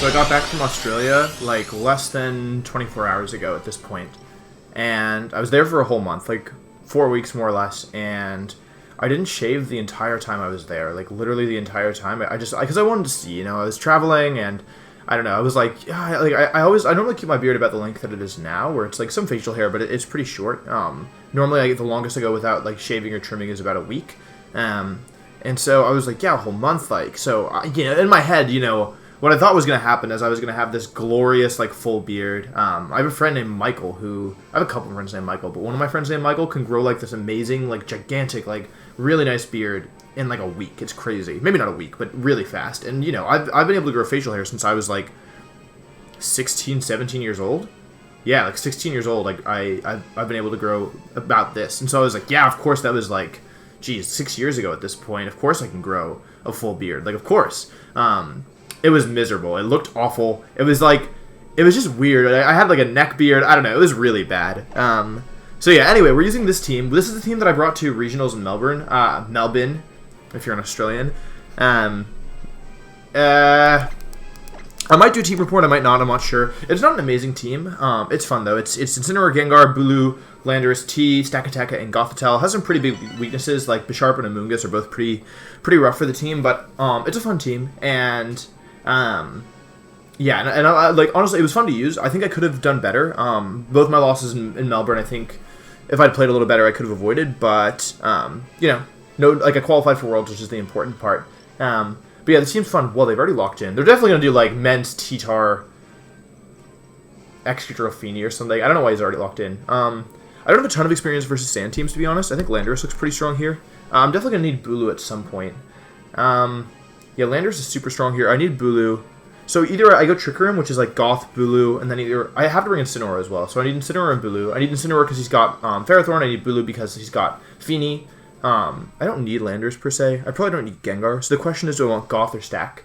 So I got back from Australia like less than 24 hours ago at this point. And I was there for a whole month, like 4 weeks more or less, and I didn't shave the entire time I was there, like literally the entire time. Because I wanted to see, you know, I was traveling and I don't know, I was like, yeah, like I normally keep my beard about the length that it is now, where it's like some facial hair, but it's pretty short. Normally the longest I go without like shaving or trimming is about a week. And so I was like, yeah, a whole month, like, so, you know, in my head, you know, what I thought was going to happen is I was going to have this glorious, like, full beard. I have a friend named Michael I have a couple of friends named Michael, but one of my friends named Michael can grow, like, this amazing, like, gigantic, like, really nice beard in, like, a week. It's crazy. Maybe not a week, but really fast. And, you know, I've been able to grow facial hair since I was, like, 16, 17 years old. Yeah, like, 16 years old, like, I've been able to grow about this. And so I was like, yeah, of course, that was, like, geez, 6 years ago at this point. Of course I can grow a full beard. Like, of course. It was miserable. It looked awful. It was just weird. I had like a neck beard. I don't know. It was really bad. So yeah, anyway, we're using this team. This is the team that I brought to regionals in Melbourne, if you're an Australian. I might do a team report. I might not. I'm not sure. It's not an amazing team. It's fun though. It's Incineroar, Gengar, Bulu, Landorus, T, Stakataka, and Gothitelle. Has some pretty big weaknesses. Like Bisharp and Amoonguss are both pretty rough for the team, but it's a fun team. And yeah, and I, like honestly, it was fun to use. I think I could have done better. Both my losses in Melbourne, I think, if I'd played a little better, I could have avoided. But you know, like I qualified for Worlds, which is the important part. But yeah, the team's fun. Well, they've already locked in. They're definitely gonna do like men's T-Tar, Excadrill or something. I don't know why he's already locked in. I don't have a ton of experience versus sand teams, to be honest. I think Landorus looks pretty strong here. I'm definitely gonna need Bulu at some point. Yeah, Landorus is super strong here. I need Bulu. So either I go Trick Room, which is like Goth, Bulu, and then either I have to bring Incineroar as well. So I need Incineroar and Bulu. I need Incineroar because he's got Ferrothorn. I need Bulu because he's got Feeny. I don't need Landorus per se. I probably don't need Gengar. So the question is, do I want Goth or Stack?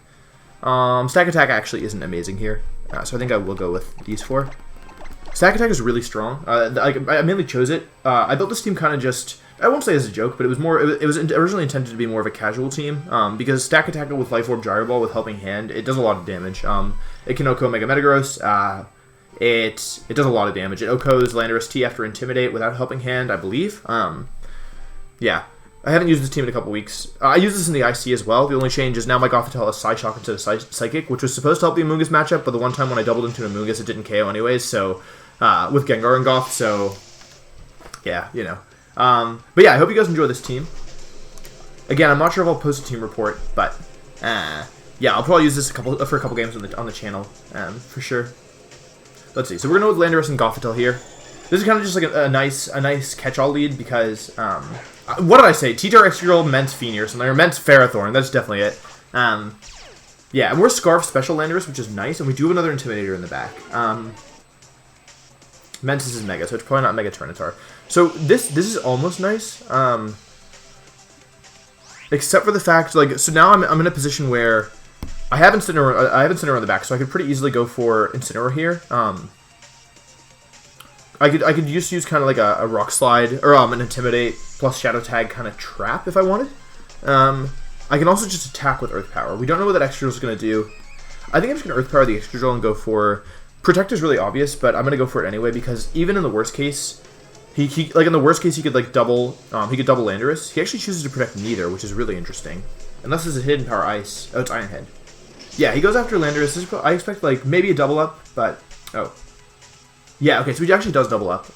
Stakataka actually isn't amazing here. So I think I will go with these four. Stakataka is really strong. I mainly chose it. I built this team kind of just, I won't say as a joke, but it was more. It was originally intended to be more of a casual team because Stakataka with Life Orb, Gyro Ball with Helping Hand, it does a lot of damage. It can OHKO Mega Metagross. It does a lot of damage. It OHKOs Landorus T after Intimidate without Helping Hand, I believe. Yeah, I haven't used this team in a couple weeks. I use this in the IC as well. The only change is now my Gothitelle has Psyshock instead of Psychic, which was supposed to help the Amoonguss matchup, but the one time when I doubled into an Amoonguss, it didn't KO anyways. So with Gengar and Goth, so yeah, you know. But yeah, I hope you guys enjoy this team. Again, I'm not sure if I'll post a team report, but yeah, I'll probably use this for a couple games on the channel, for sure. Let's see. So we're gonna go with Landorus and Gothitelle here. This is kind of just like a nice catch-all lead because what did I say? T-Tar, Excadrill, Ment's Feeny or something, or Ment's Ferrothorn. That's definitely it. Yeah, and we're Scarf Special Landorus, which is nice, and we do have another Intimidator in the back. Mentis is Mega, so it's probably not Mega Tyranitar. So this is almost nice, except for the fact, like, so now I'm in a position where I have Incineroar on the back, so I could pretty easily go for Incineroar here. I could just use kind of like a Rock Slide or an Intimidate plus Shadow Tag kind of trap if I wanted. I can also just attack with Earth Power. We don't know what that Excadrill is going to do. I think I'm just going to Earth Power the Excadrill and go for Protect is really obvious, but I'm going to go for it anyway because even in the worst case, he could like double Landorus. He actually chooses to protect neither, which is really interesting. Unless it's a Hidden Power Ice. Oh, it's Iron Head. Yeah, he goes after Landorus. I expect like maybe a double up, but oh. Yeah, okay, so he actually does double up,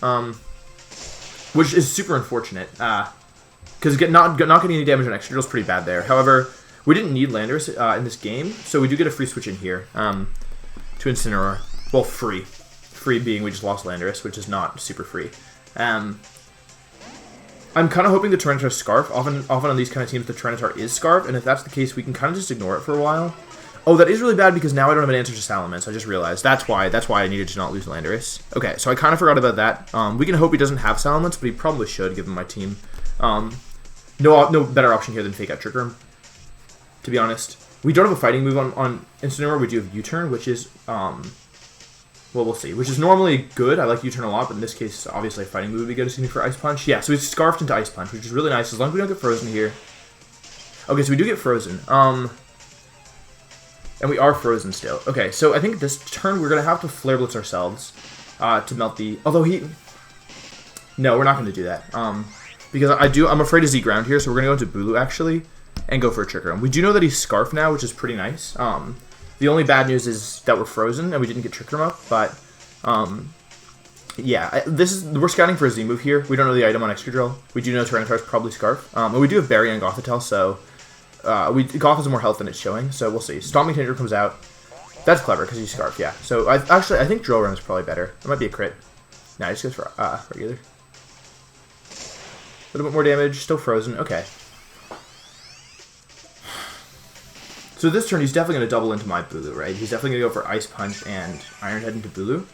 which is super unfortunate, because not getting any damage on Excadrill is pretty bad there. However, we didn't need Landorus in this game, so we do get a free switch in here to Incineroar. Well, free being we just lost Landorus, which is not super free. I'm kind of hoping the Tyranitar is Scarf. Often on these kind of teams, the Tyranitar is Scarf, and if that's the case, we can kind of just ignore it for a while. Oh, that is really bad because now I don't have an answer to Salamence. I just realized. That's why I needed to not lose Landorus. Okay, so I kind of forgot about that. We can hope he doesn't have Salamence, but he probably should, given my team. No better option here than Fake Out Trick Room, to be honest. We don't have a fighting move on Incineroar. We do have U-Turn, which is, well, we'll see. Which is normally good. I like U-Turn a lot, but in this case, obviously a fighting move would be good for Ice Punch. Yeah, so he's Scarfed into Ice Punch, which is really nice, as long as we don't get frozen here. Okay, so we do get frozen. And we are frozen still. Okay, so I think this turn we're going to have to Flare Blitz ourselves to melt the... Although he... No, we're not going to do that. Because I'm afraid of Z-Ground here, so we're going to go into Bulu, actually, and go for a Trick Room. We do know that he's Scarf now, which is pretty nice. The only bad news is that we're frozen, and we didn't get Trick Room up, but... yeah, we're scouting for a Z move here. We don't know the item on Excadrill. We do know Tyranitar is probably Scarf. And we do have Berry and Gothitelle, so... Goth has more health than it's showing, so we'll see. Stomping Tantrum comes out. That's clever, because he's Scarf, yeah. So, I think Drill Run is probably better. That might be a crit. Nah, he just goes for regular. A little bit more damage, still frozen. Okay. So this turn, he's definitely going to double into my Bulu, right? He's definitely going to go for Ice Punch and Iron Head into Bulu.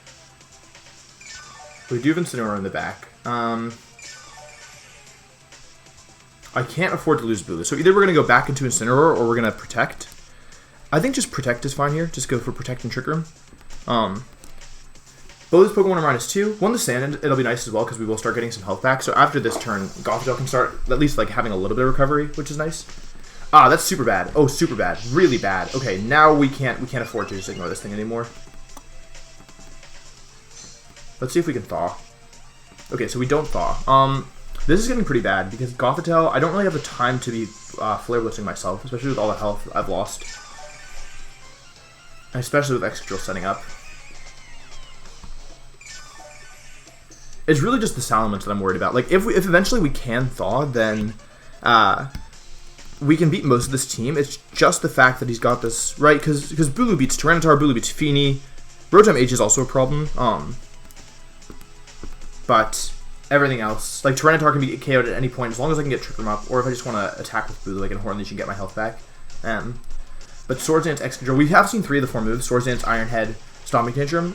We do have Incineroar in the back. I can't afford to lose Bulu. So either we're going to go back into Incineroar or we're going to Protect. I think just Protect is fine here. Just go for Protect and Trick Room. Both Pokemon are -2. One to Sand, it'll be nice as well because we will start getting some health back. So after this turn, Gothitelle can start at least like having a little bit of recovery, which is nice. Ah, that's super bad. Oh, super bad. Really bad. Okay, now we can't afford to just ignore this thing anymore. Let's see if we can Thaw. Okay, so we don't Thaw. This is getting pretty bad because Gothitelle, I don't really have the time to be Flare Blitzing myself, especially with all the health I've lost. Especially with Excadrill setting up. It's really just the Salamence that I'm worried about. Like, if eventually we can Thaw, then we can beat most of this team. It's just the fact that he's got this, right? Because Bulu beats Tyranitar, Bulu beats Feeny. Rotom H is also a problem. But everything else, like Tyranitar can be KO'd at any point as long as I can get Trick Room up, or if I just want to attack with Bulu, I can Horn Leech and get my health back. But Swords Dance, Excadrill, we have seen 3 of the 4 moves, Swords Dance, Iron Head, Stomping Tantrum,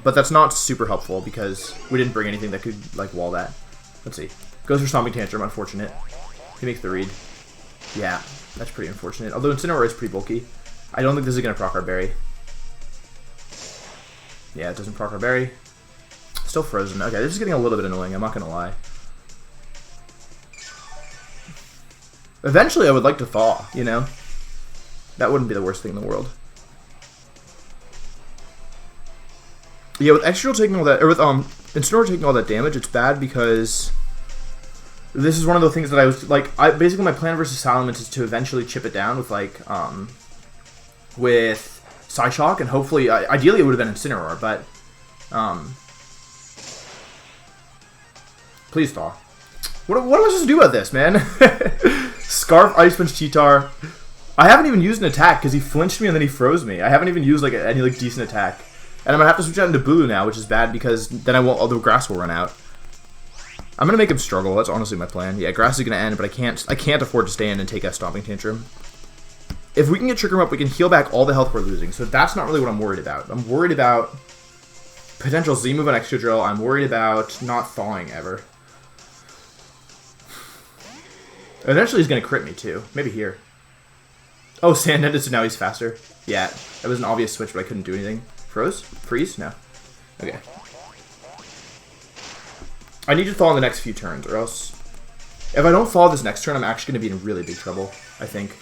but that's not super helpful because we didn't bring anything that could, like, wall that. Let's see. Goes for Stomping Tantrum, unfortunate. He makes the read. Yeah, that's pretty unfortunate. Although Incineroar is pretty bulky. I don't think this is going to proc our Berry. Yeah, it doesn't proc our Berry. Still frozen. Okay, this is getting a little bit annoying, I'm not going to lie. Eventually, I would like to Thaw, you know? That wouldn't be the worst thing in the world. Yeah, with Excadrill taking all that, or with Incineroar taking all that damage, it's bad because this is one of the things that I was, like, basically my plan versus Salamence is to eventually chip it down with, like, with Psyshock, and hopefully, ideally it would have been Incineroar, but, please Thaw. What am I supposed to do about this, man? Scarf, Ice Punch, Cheetar. I haven't even used an attack because he flinched me and then he froze me. I haven't even used like any like decent attack. And I'm going to have to switch out into Bulu now, which is bad because then the grass will run out. I'm going to make him struggle. That's honestly my plan. Yeah, grass is going to end, but I can't afford to stay in and take a Stomping Tantrum. If we can get Trick Room up, we can heal back all the health we're losing. So that's not really what I'm worried about. I'm worried about potential Z move on Excadrill. I'm worried about not thawing ever. Eventually he's going to crit me too. Maybe here. Oh, Sand ended, so now he's faster. Yeah, that was an obvious switch, but I couldn't do anything. Froze? Freeze? No. Okay. I need to thaw in the next few turns, or else... If I don't thaw this next turn, I'm actually going to be in really big trouble, I think.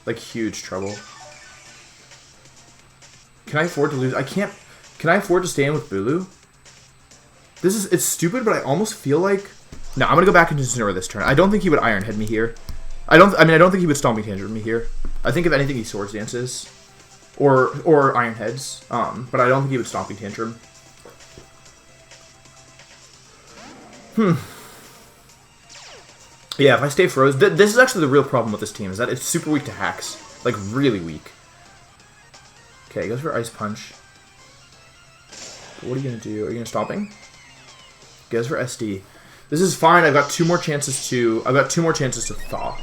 Like, huge trouble. Can I afford to lose? I can't... Can I afford to stay in with Bulu? It's stupid, but I almost feel like... No, I'm going to go back into Incineroar this turn. I don't think he would Iron Head me here. I don't think he would Stomping Tantrum me here. I think if anything he Swords Dances. Or Iron Heads. But I don't think he would Stomping Tantrum. Yeah, if I stay froze... This is actually the real problem with this team, is that it's super weak to hacks. Like, really weak. Okay, he goes for Ice Punch. What are you going to do? Are you going to Stomping? He goes for SD. This is fine. I've got two more chances to thaw.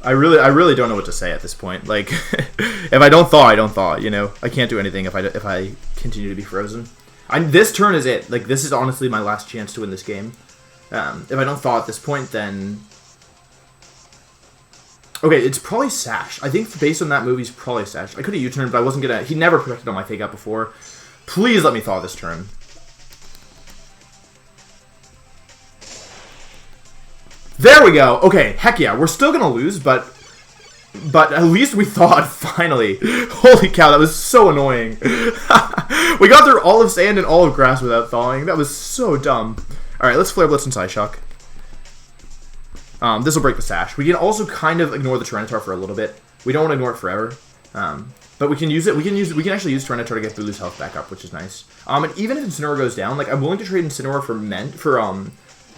I really don't know what to say at this point. Like, if I don't thaw, I don't thaw. You know, I can't do anything if I continue to be frozen. This turn is it. Like, this is honestly my last chance to win this game. If I don't thaw at this point, then okay, it's probably Sash. I think based on that move, he's probably Sash. I could have U-turned, but I wasn't gonna. He never protected on my Fake Out before. Please let me thaw this turn. There we go. Okay, heck yeah. We're still gonna lose, but at least we thawed, finally. Holy cow, that was so annoying. We got through all of sand and all of grass without thawing. That was so dumb. Alright, let's Flare Blitz and Psyshock. This will break the sash. We can also kind of ignore the Tyranitar for a little bit. We don't want to ignore it forever. But we can use it. We can actually use Tyranitar to get Bulu's health back up, which is nice. And even if Incineroar goes down, like I'm willing to trade Incineroar for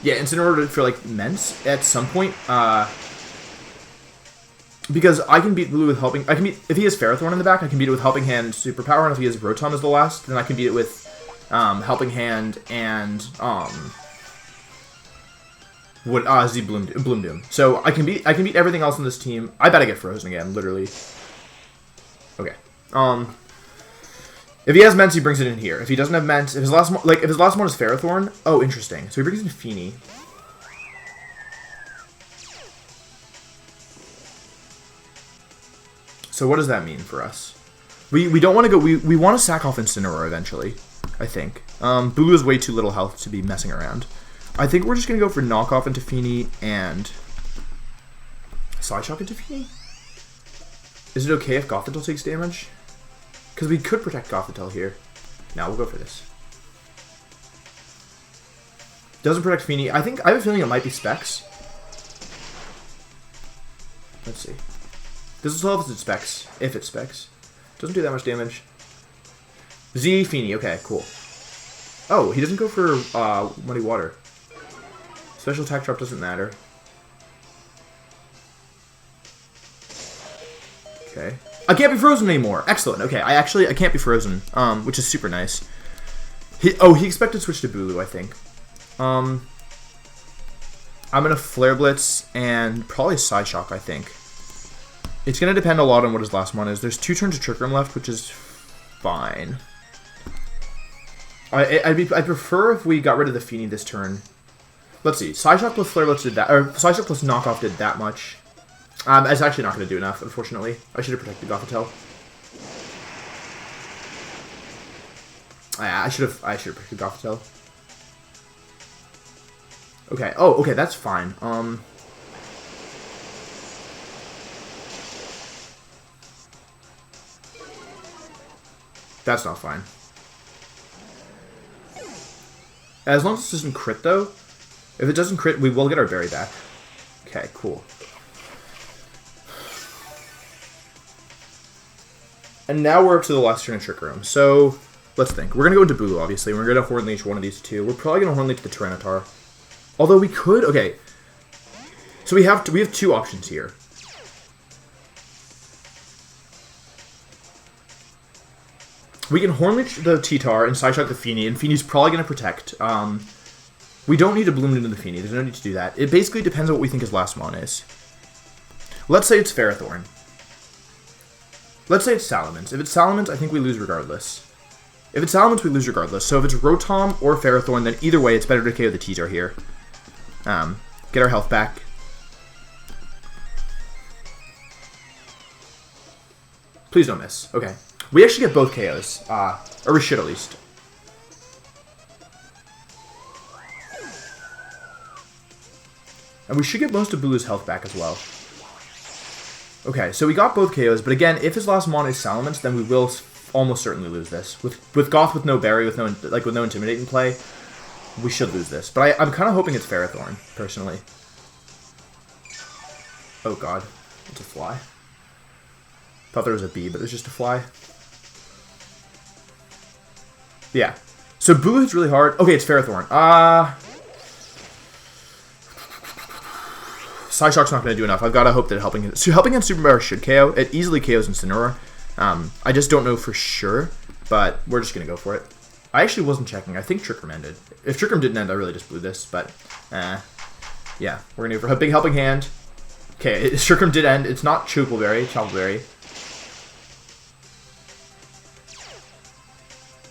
Incineroar for like Ments at some point. Because I can beat Bulu with Helping. If he has Ferrothorn in the back, I can beat it with Helping Hand, Superpower, and if he has Rotom as the last, then I can beat it with Helping Hand and Bloom Doom. So I can beat everything else in this team. I bet I get frozen again, literally. Okay. If he has Ments, he brings it in here. If he doesn't have Ments, if his last one is Ferrothorn, oh, interesting. So he brings in Feeny. So what does that mean for us? We don't want to go. We want to sack off Incineroar eventually, I think. Bulu has way too little health to be messing around. I think we're just going to go for Knockoff into Feeny and Psyshock into Feeny. Is it okay if Gothitelle takes damage? Because we could protect Gothitelle here. Now we'll go for this. Doesn't protect Feeny. I have a feeling it might be Specs. Let's see. Doesn't tell if it's Specs. If it's Specs. Doesn't do that much damage. Z Feeny. Okay, cool. Oh, he doesn't go for Muddy Water. Special attack drop doesn't matter. Okay. I can't be frozen anymore. Excellent. Okay, I can't be frozen, which is super nice. He expected to switch to Bulu, I think. I'm gonna Flare Blitz and probably Psyshock, I think. It's gonna depend a lot on what his last one is. There's 2 turns of Trick Room left, which is fine. I'd prefer if we got rid of the Feeny this turn. Let's see. Psyshock plus Flare Blitz did that, or Psyshock plus Knockoff did that much. It's actually not going to do enough, unfortunately. I should have protected Gothitelle. I should have protected Gothitelle. Okay. Oh, okay. That's fine. That's not fine. As long as this doesn't crit, though. If it doesn't crit, we will get our berry back. Okay, cool. And now we're up to the last turn of Trick Room. So, let's think. We're going to go into Bulu, obviously. We're going to Horn Leech one of these two. We're probably going to Horn Leech the Tyranitar. Although we could... Okay. So we have 2 options here. We can Horn Leech the T-Tar and Psyshock the Feeny, and Feeny's probably going to protect. We don't need to Bloom into the Feeny. There's no need to do that. It basically depends on what we think his last mon is. Let's say it's Ferrothorn. Let's say it's Salamence. If it's Salamence, I think we lose regardless. If it's Salamence, we lose regardless. So if it's Rotom or Ferrothorn, then either way, it's better to KO the T-Tar here. Get our health back. Please don't miss. Okay. We actually get both KOs. Or we should at least. And we should get most of Bulu's health back as well. Okay, so we got both KOs, but again, if his last mon is Salamence, then we will almost certainly lose this. With Goth with no Berry, with no Intimidate in play, we should lose this. But I'm kind of hoping it's Ferrothorn, personally. Oh god, it's a fly. Thought there was a bee, but it's just a fly. Yeah. So Bulu hits really hard. Okay, it's Ferrothorn. Psyshock's not going to do enough. I've got to hope that Helping Hand Superpower should KO. It easily KOs Incineroar. I just don't know for sure, but we're just going to go for it. I actually wasn't checking. I think Trick Room ended. If Trick Room didn't end, I really just blew this, but yeah, we're going to go for a big Helping Hand. Okay, Trick Room did end. It's not Choupleberry, Choupleberry.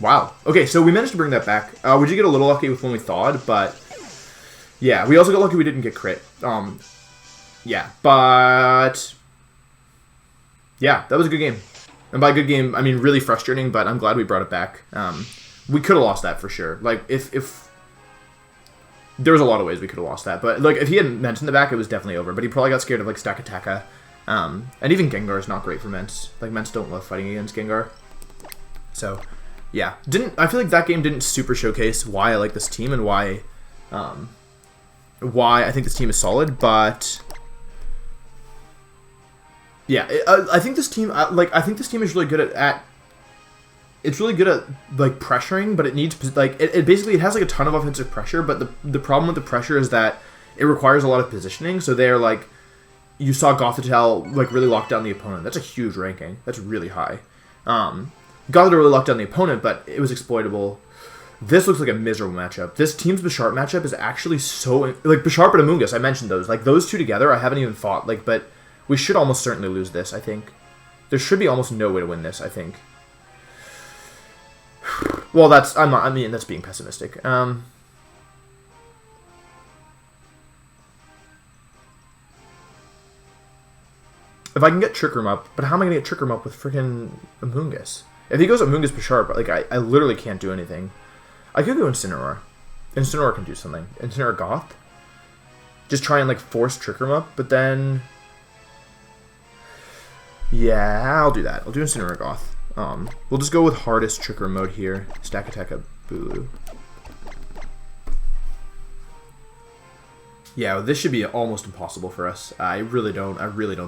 Wow. Okay, so we managed to bring that back. We did get a little lucky with when we thawed, but yeah, we also got lucky we didn't get crit. Yeah, but yeah, that was a good game. And by good game, I mean really frustrating, but I'm glad we brought it back. We could have lost that for sure. Like, if there was a lot of ways we could have lost that. But like if he had Mence in the back, it was definitely over. But he probably got scared of like Stakataka. And even Gengar is not great for Mence. Like Mence don't love fighting against Gengar. So yeah, I feel like that game didn't super showcase why I like this team and why I think this team is solid. But yeah, I think this team is really good at it's really good at like pressuring, but it needs like it basically it has like a ton of offensive pressure, but the problem with the pressure is that it requires a lot of positioning. So they're like, you saw Gothitelle like really lock down the opponent. That's a huge ranking. That's really high. Gothitelle really locked down the opponent, but it was exploitable. This looks like a miserable matchup. This team's Bisharp matchup is actually so like Bisharp and Amoonguss. I mentioned those. Like those two together, I haven't even fought. Like, but we should almost certainly lose this. I think there should be almost no way to win this. I think. Well, that's being pessimistic. If I can get Trick Room up, but how am I gonna get Trick Room up with freaking Amoonguss? If he goes Amoonguss Bisharp, like I literally can't do anything. I could go Incineroar. Incineroar can do something. Incineroar Goth. Just try and like force Trick Room up, but then yeah, I'll do that. I'll do Incineroar Goth. We'll just go with hardest Trick Room mode here. Stakataka Bulu. Yeah, this should be almost impossible for us. I really don't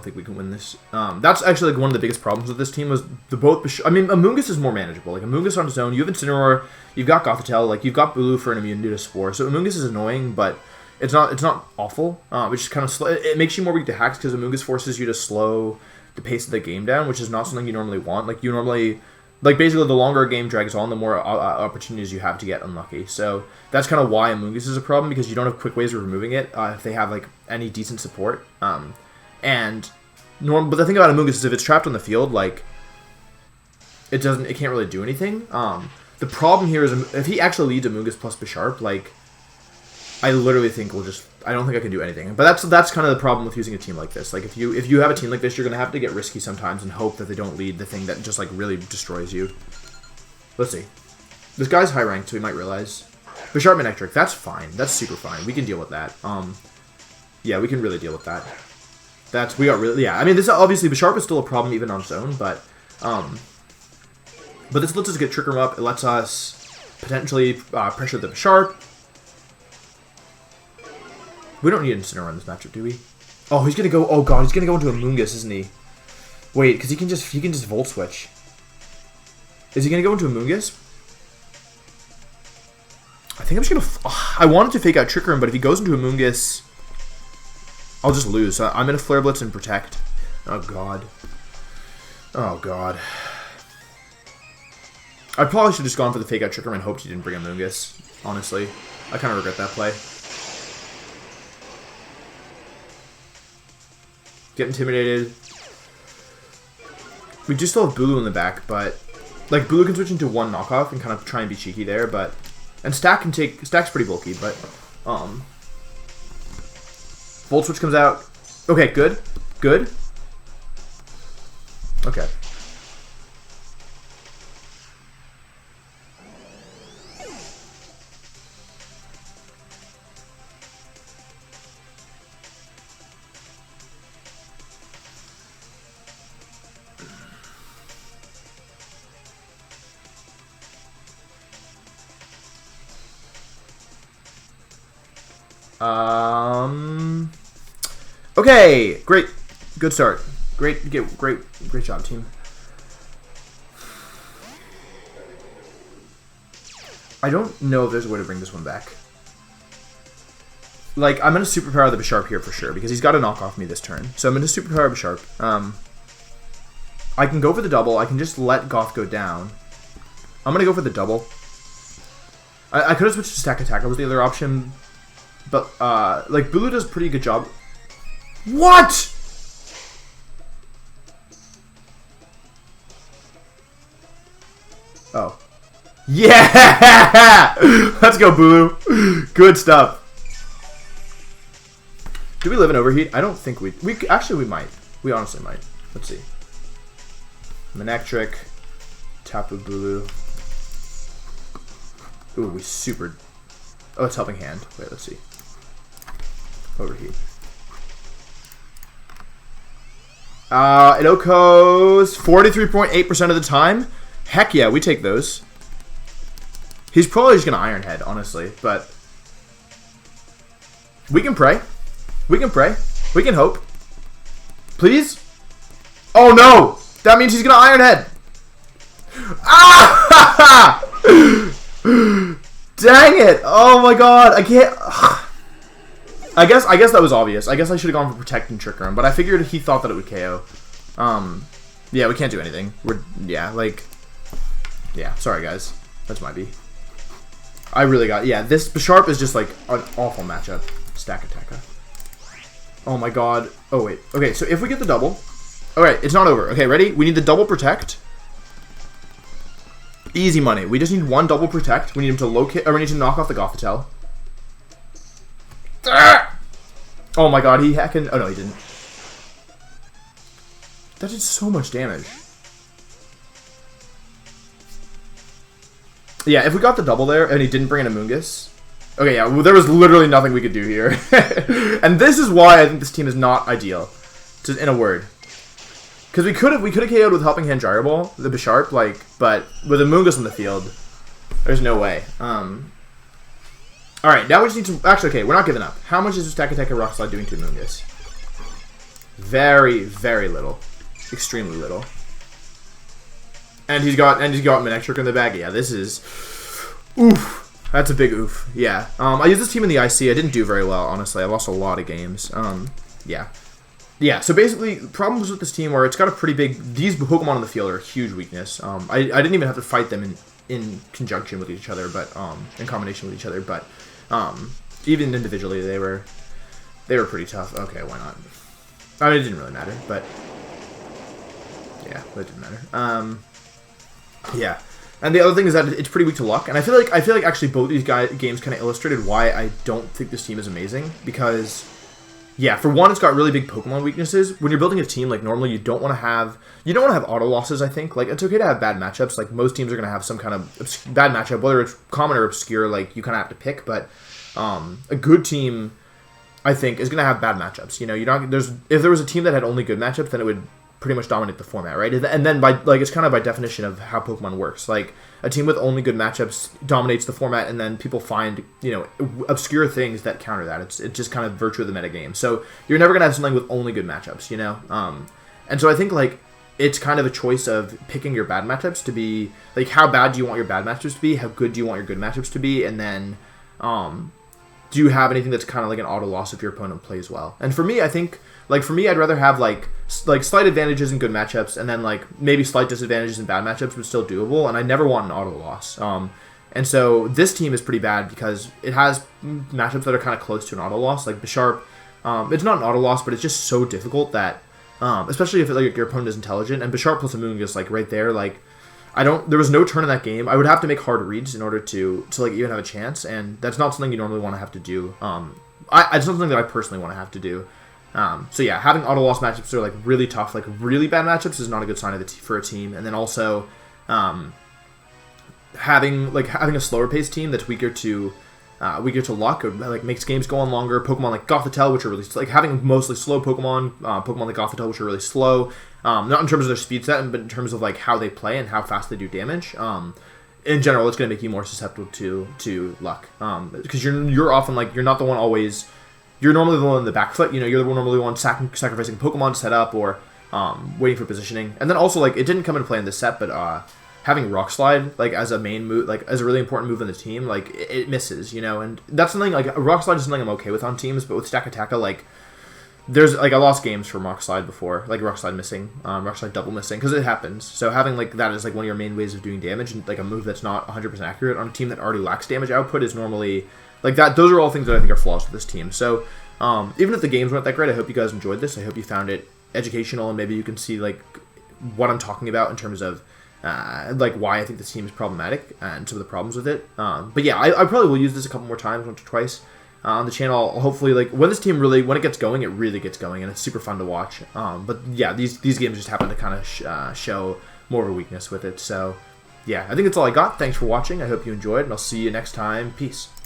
think we can win this. That's actually like one of the biggest problems with this team was Amoonguss is more manageable. Like Amoonguss on his own, you have Incineroar, you've got Gothitelle, like you've got Bulu for an immunity to Spore. So Amoonguss is annoying, but it's not awful. Which is kind of slow. It makes you more weak to hacks because Amoonguss forces you to slow the pace of the game down, which is not something you normally want. Like you normally, like basically the longer a game drags on, the more opportunities you have to get unlucky. So that's kind of why Amoonguss is a problem, because you don't have quick ways of removing it if they have like any decent support. But the thing about Amoonguss is if it's trapped on the field, like it can't really do anything. The problem here is if he actually leads Amoonguss plus Bisharp, like I literally think I don't think I can do anything. But that's kind of the problem with using a team like this. Like if you have a team like this, you're gonna have to get risky sometimes and hope that they don't lead the thing that just like really destroys you. Let's see. This guy's high ranked, so we might realize. Bisharp Manectric, that's fine. That's super fine. We can deal with that. Yeah, we can really deal with that. I mean, this obviously Bisharp is still a problem even on its own, but this lets us get Trick Room up. It lets us potentially pressure the Bisharp. We don't need Incineroar in this matchup, do we? Oh, he's gonna go. Oh god, he's gonna go into Amoonguss, isn't he? Wait, because he can just Volt Switch. Is he gonna go into Amoonguss? I think I'm just gonna. I wanted to fake out Trick Room, but if he goes into Amoonguss, I'll just lose. So I'm gonna Flare Blitz and Protect. Oh god. Oh god. I probably should have just gone for the fake out Trick Room and hoped he didn't bring Amoonguss. Honestly, I kind of regret that play. Get intimidated. We do still have Bulu in the back, but like Bulu can switch into one knockoff and kind of try and be cheeky there, but Stack's pretty bulky, but Volt Switch comes out. Okay, good. Okay. Okay, great, good start. Great job, team. I don't know if there's a way to bring this one back. Like, I'm gonna superpower the Bisharp here for sure because he's got to knock off me this turn. So I'm gonna superpower Bisharp. I can go for the double. I can just let Goth go down. I'm gonna go for the double. I could have switched to Stakataka was the other option. But, like, Bulu does a pretty good job. What?! Oh. Yeah! Let's go, Bulu. Good stuff. Do we live in Overheat? I don't think we actually, we might. We honestly might. Let's see. Manectric. Tapu Bulu. Ooh, we super... Oh, it's helping hand. Wait, let's see. Overheat. It OHKOs 43.8% of the time. Heck yeah, we take those. He's probably just going to Iron Head, honestly. But we can pray. We can pray. We can hope. Please? Oh no! That means he's going to Iron Head. Ah! Dang it! Oh my god, I can't. I guess that was obvious. I guess I should have gone for Protect and Trick Room, but I figured he thought that it would KO. Yeah, we can't do anything. Yeah, sorry guys. That's my B. I really got, yeah, this Bisharp is just like an awful matchup. Stakataka. Oh my god. Oh wait. Okay, so if we get the double. Alright, it's not over. Okay, ready? We need the double Protect. Easy money. We just need one double Protect. We need him to locate, or we need to knock off the Gothitelle. Oh my god, he hacking. Oh no, he didn't. That did so much damage. Yeah, if we got the double there and he didn't bring in a Mungus. Okay, yeah, well, there was literally nothing we could do here. And this is why I think this team is not ideal. Just in a word. Because we could have KO'd with Helping Hand Gyro Ball, the Bisharp, like, but with a Mungus on the field, there's no way. Alright, now we just need to... Actually, okay, we're not giving up. How much is Stakataka Rock Slide doing to Mungus? Very, very little. Extremely little. And he's got Manectric in the bag. Yeah, this is... Oof. That's a big oof. Yeah. I used this team in the IC. I didn't do very well, honestly. I lost a lot of games. Yeah. Yeah, so basically, problems with this team are it's got a pretty big... These Pokemon on the field are a huge weakness. I didn't even have to fight them in conjunction with each other, but... in combination with each other, but... even individually, they were pretty tough. Okay, why not? I mean, it didn't really matter, but... Yeah, it didn't matter. Yeah. And the other thing is that it's pretty weak to luck, and I feel like actually both these games kind of illustrated why I don't think this team is amazing, because... Yeah, for one, it's got really big Pokemon weaknesses. When you're building a team, like, normally you don't want to have auto losses, I think. Like, it's okay to have bad matchups. Like, most teams are going to have some kind of bad matchup, whether it's common or obscure, like, you kind of have to pick. But a good team, I think, is going to have bad matchups. You know, if there was a team that had only good matchups, then it would pretty much dominate the format, right? And then it's kind of by definition of how Pokemon works. Like, a team with only good matchups dominates the format, and then people find, you know, obscure things that counter that. It's just kind of virtue of the metagame. So you're never gonna have something with only good matchups, you know. And so I think like it's kind of a choice of picking your bad matchups to be like how bad do you want your bad matchups to be, how good do you want your good matchups to be, and then do you have anything that's kind of like an auto loss if your opponent plays well? And for me, I think like I'd rather have like slight advantages in good matchups, and then like maybe slight disadvantages in bad matchups, but still doable. And I never want an auto loss. And so this team is pretty bad because it has matchups that are kind of close to an auto loss. Like Bisharp, it's not an auto loss, but it's just so difficult that, especially if like your opponent is intelligent, and Bisharp plus Amoonguss like right there, like there was no turn in that game. I would have to make hard reads in order to like even have a chance, and that's not something you normally want to have to do. It's something that I personally want to have to do. So yeah, having auto loss matchups that are like really tough, like really bad matchups, is not a good sign for a team. And then also, having a slower paced team that's weaker to luck, or like makes games go on longer. Pokemon like Gothitelle, which are really like having mostly slow Pokemon like Gothitelle, which are really slow. Not in terms of their speed set, but in terms of like how they play and how fast they do damage. In general, it's going to make you more susceptible to luck. Because you're often like you're not the one always. You're normally the one in the back foot. You know, you're normally the one sacrificing Pokemon to set up or waiting for positioning. And then also like it didn't come into play in this set, but having Rock Slide like as a main move, like as a really important move in the team, like it misses, you know, and that's something like Rock Slide is something I'm okay with on teams, but with Stakataka, like there's like I lost games from Rock Slide before, like Rock Slide missing, Rock Slide double missing, because it happens. So having like that as like one of your main ways of doing damage, and like a move that's not 100% accurate on a team that already lacks damage output is normally like that. Those are all things that I think are flaws with this team. So even if the games weren't that great, I hope you guys enjoyed this. I hope you found it educational, and maybe you can see like what I'm talking about in terms of like why I think this team is problematic and some of the problems with it. But yeah, I probably will use this a couple more times, once or twice on the channel. Hopefully, like when this team when it gets going, it really gets going, and it's super fun to watch. But yeah, these games just happen to kind of show more of a weakness with it. So yeah, I think that's all I got. Thanks for watching. I hope you enjoyed, and I'll see you next time. Peace.